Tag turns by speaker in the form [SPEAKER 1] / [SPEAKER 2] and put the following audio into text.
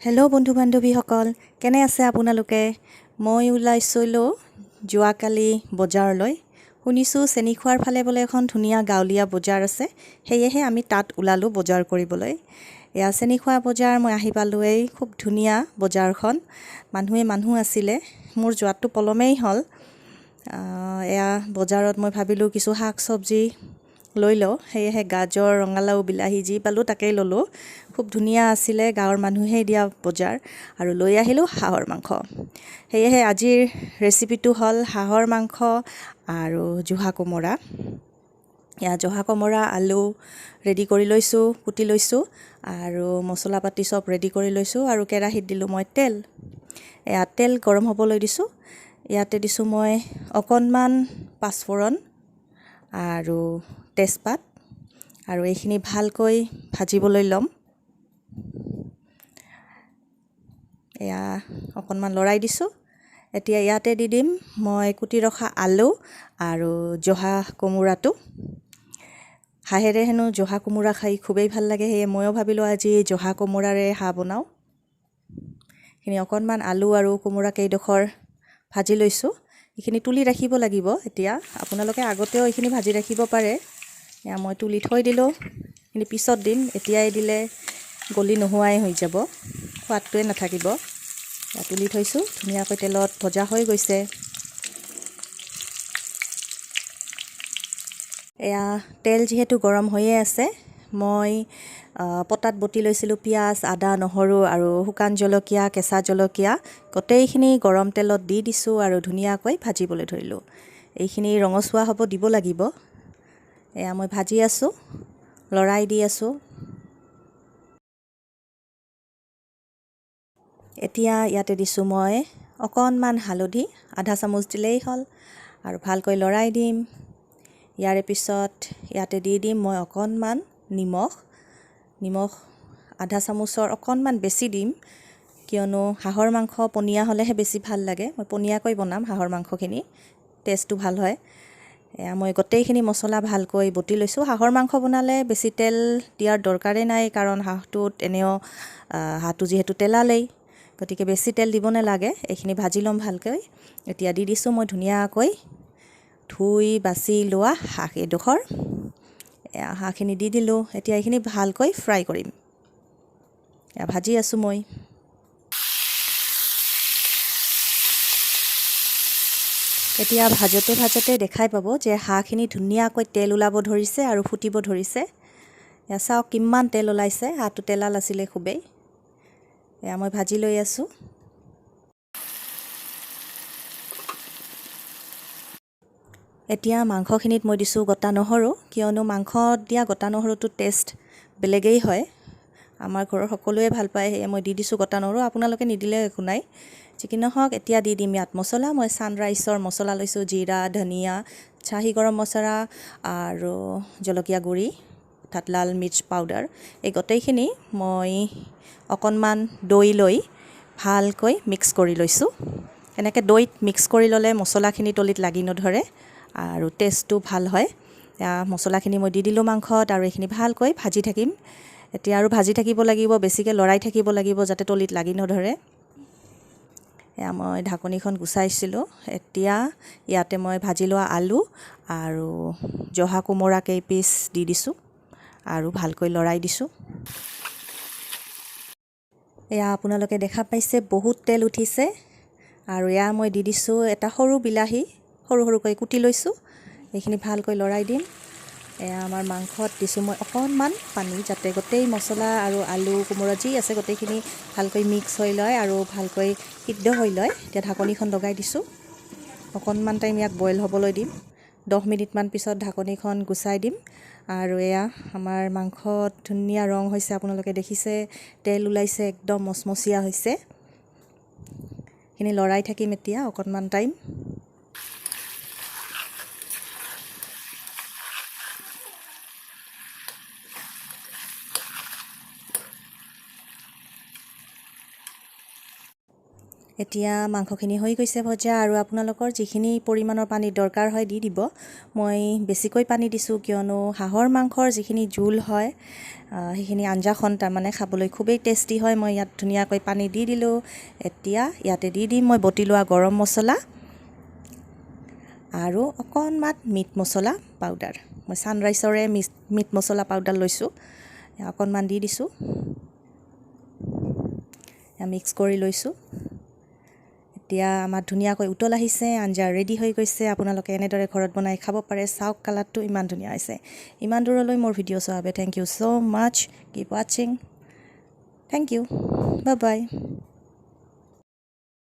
[SPEAKER 1] Hello' বন্ধু বান্ধৱীসকল, কেনে আছে আপোনালোকে? মই ওলাইছিলোঁ যোৱাকালি বজাৰলৈ। শুনিছোঁ চেনিখোৱাৰ ফালে বোলে এখন ধুনীয়া গাঁৱলীয়া বজাৰ আছে, সেয়েহে আমি তাত ওলালোঁ বজাৰ কৰিবলৈ। এয়া চেনিখোৱা বজাৰ মই আহি পালোঁৱেই। খুব ধুনীয়া বজাৰখন, মানুহ আছিলে। মোৰ যোৱাটো পলমেই হ'ল। এয়া বজাৰত মই ভাবিলোঁ কিছু শাক চব্জি লৈ লওঁ, সেয়েহে গাজৰ, ৰঙালাও, বিলাহী যি পালোঁ তাকেই ল'লোঁ। খুব ধুনীয়া আছিলে, গাঁৱৰ মানুহেই দিয়া বজাৰ। আৰু লৈ আহিলোঁ হাঁহৰ মাংস। সেয়েহে আজিৰ ৰেচিপিটো হ'ল হাঁহৰ মাংস আৰু জহা কোমোৰা। এয়া জহা কোমোৰা, আলু ৰেডি কৰি লৈছোঁ, কুটি লৈছোঁ আৰু মছলা পাতি চব ৰেডি কৰি লৈছোঁ। আৰু কেৰাহীত দিলোঁ মই তেল। এয়া তেল গৰম হ'বলৈ দিছোঁ। ইয়াতে দিছোঁ মই অকণমান পাঁচফোৰণ আৰু তেজপাত, আৰু এইখিনি ভালকৈ ভাজিবলৈ ল'ম। এয়া অকণমান লৰাই দিছোঁ। এতিয়া ইয়াতে দি দিম মই কুটি ৰখা আলু আৰু জহা কোমোৰাটো। হাঁহেৰে হেনো জহা কোমোৰা খাই খুবেই ভাল লাগে, সেয়ে ময়ো ভাবিলোঁ আজি জহা কোমোৰাৰে হাঁহ বনাওঁ। এইখিনি অকণমান আলু আৰু কোমোৰা কেইডোখৰ ভাজি লৈছোঁ। এইখিনি তুলি ৰাখিব লাগিব। এতিয়া আপোনালোকে আগতেও এইখিনি ভাজি ৰাখিব পাৰে। এয়া মই তুলি থৈ দিলোঁ। এইখিনি পিছত দিম, এতিয়াই দিলে গলি নোহোৱাই হৈ যাব, সোৱাদটোৱে নাথাকিব। তুলি থৈছোঁ, ধুনীয়াকৈ তেলত ভজা হৈ গৈছে। এয়া তেল যিহেতু গৰম হৈয়ে আছে, মই পটাত বটি লৈছিলোঁ পিঁয়াজ, আদা, নহৰু আৰু শুকান জলকীয়া, কেঁচা জলকীয়া গোটেইখিনি গৰম তেলত দি দিছোঁ আৰু ধুনীয়াকৈ ভাজিবলৈ ধৰিলোঁ। এইখিনি ৰঙচুৱা হ'ব দিব লাগিব। এয়া মই ভাজি আছোঁ, লৰাই দি আছোঁ। এতিয়া ইয়াতে দিছোঁ মই অকণমান হালধি, আধা চামুচ দিলেই হ'ল, আৰু ভালকৈ লৰাই দিম। ইয়াৰে পিছত ইয়াতে দি দিম মই অকণমান নিমখ আধা চামুচৰ অকণমান বেছি দিম, কিয়নো হাঁহৰ মাংস পনীয়া হ'লেহে বেছি ভাল লাগে। মই পনীয়াকৈ বনাম হাঁহৰ মাংসখিনি, টেষ্টটো ভাল হয়। এয়া মই গোটেইখিনি মছলা ভালকৈ বটি লৈছোঁ। হাঁহৰ মাংস বনালে বেছি তেল দিয়াৰ দৰকাৰেই নাই, কাৰণ হাঁহটো যিহেতু তেলালেই, গতিকে বেছি তেল দিব নালাগে। এইখিনি ভাজি ল'ম ভালকৈ। এতিয়া দি দিছোঁ মই ধুনীয়াকৈ ধুই বাছি লোৱা হাঁহ এডোখৰ। হাঁহখিনি দি দিলোঁ। এতিয়া এইখিনি ভালকৈ ফ্ৰাই কৰিম। ভাজি আছোঁ মই। এতিয়া ভাজতে দেখাই পাব যে হাঁহখিনি ধুনীয়াকৈ তেল ওলাব ধৰিছে আৰু ফুটিব ধৰিছে। এয়া চাওক কিমান তেল ওলাইছে, হাঁহটো তেলাল আছিলে খুবেই। এয়া মই ভাজি লৈ আছোঁ। এতিয়া মাংসখিনিত মই দিছোঁ গোটা নহৰু, কিয়নো মাংসত দিয়া গোটা নহৰুটো টেষ্ট বেলেগেই হয়। আমাৰ ঘৰৰ সকলোৱে ভাল পায়, সেয়ে মই দি দিছোঁ গোটা নহৰু। আপোনালোকে নিদিলে একো নাই, যিকি নহওক। এতিয়া দি দিম ইয়াত মছলা। মই ছানৰাইজৰ মছলা লৈছোঁ, জিৰা, ধনিয়া, চাহী গৰম মছলা আৰু জলকীয়া গুড়ি, অৰ্থাৎ লাল মিৰ্চ পাউডাৰ। এই গোটেইখিনি মই অকণমান দৈ লৈ ভালকৈ মিক্স কৰি লৈছোঁ। এনেকৈ দৈত মিক্স কৰি ল'লে মছলাখিনি তলিত লাগি নধৰে আৰু টেষ্টটো ভাল হয়। মছলাখিনি মই দি দিলোঁ মাংসত, আৰু এইখিনি ভালকৈ ভাজি থাকিম। এতিয়া আৰু ভাজি থাকিব লাগিব, বেছিকৈ লৰাই থাকিব লাগিব যাতে তলিত লাগি নধৰে। এয়া মই ঢাকনিখন গুচাইছিলোঁ। এতিয়া ইয়াতে মই ভাজি লোৱা আলু আৰু জহা কোমোৰা কেইপিচ দি দিছোঁ আৰু ভালকৈ লৰাই দিছোঁ। এয়া আপোনালোকে দেখা পাইছে বহুত তেল উঠিছে। আৰু এয়া মই দি দিছোঁ এটা সৰু বিলাহী, সৰুকৈ কুটি লৈছোঁ। এইখিনি ভালকৈ লৰাই দিম। এয়া আমাৰ মাংসত দিছোঁ মই অকণমান পানী, যাতে গোটেই মছলা আৰু আলু কোমোৰা যি আছে গোটেইখিনি ভালকৈ মিক্স হৈ লয় আৰু ভালকৈ সিদ্ধ হৈ লয়। এতিয়া ঢাকনিখন লগাই দিছোঁ। অকণমান টাইম ইয়াক বইল হ'বলৈ দিম। 10 মিনিটমান পিছত ঢাকনিখন গুচাই দিম। আৰু এয়া আমাৰ মাংসত ধুনীয়া ৰং হৈছে, আপোনালোকে দেখিছে, তেল ওলাইছে, একদম মচমচীয়া হৈছে। এইখিনি লৰাই থাকিম এতিয়া অকণমান টাইম। এতিয়া মাংসখিনি হৈ গৈছে ভজা আৰু আপোনালোকৰ যিখিনি পৰিমাণৰ পানী দৰকাৰ হয় দি দিব। মই বেছিকৈ পানী দিছোঁ কিয়নো হাঁহৰ মাংসৰ যিখিনি জোল হয় সেইখিনি আঞ্জাখন তাৰমানে খাবলৈ খুবেই টেষ্টি হয়। মই ইয়াত ধুনীয়াকৈ পানী দি দিলোঁ। এতিয়া ইয়াতে দি দিম মই বটি লোৱা গৰম মছলা আৰু অকণমান মিট মছলা পাউডাৰ। মই ছানৰাইজৰে মিট মছলা পাউডাৰ লৈছোঁ, অকণমান দি দিছোঁ, মিক্স কৰি লৈছোঁ। এতিয়া আমাৰ ধুনীয়াকৈ উতল আহিছে, আঞ্জা ৰেডি হৈ গৈছে। আপোনালোকে এনেদৰে ঘৰত বনাই খাব পাৰে। চাওক কালাৰটো ইমান ধুনীয়া হৈছে। ইমান দূৰলৈ মোৰ ভিডিঅ' চোৱাৰ বাবে thank you so' much. Keep ৱাচিং। Thank you. Bye by.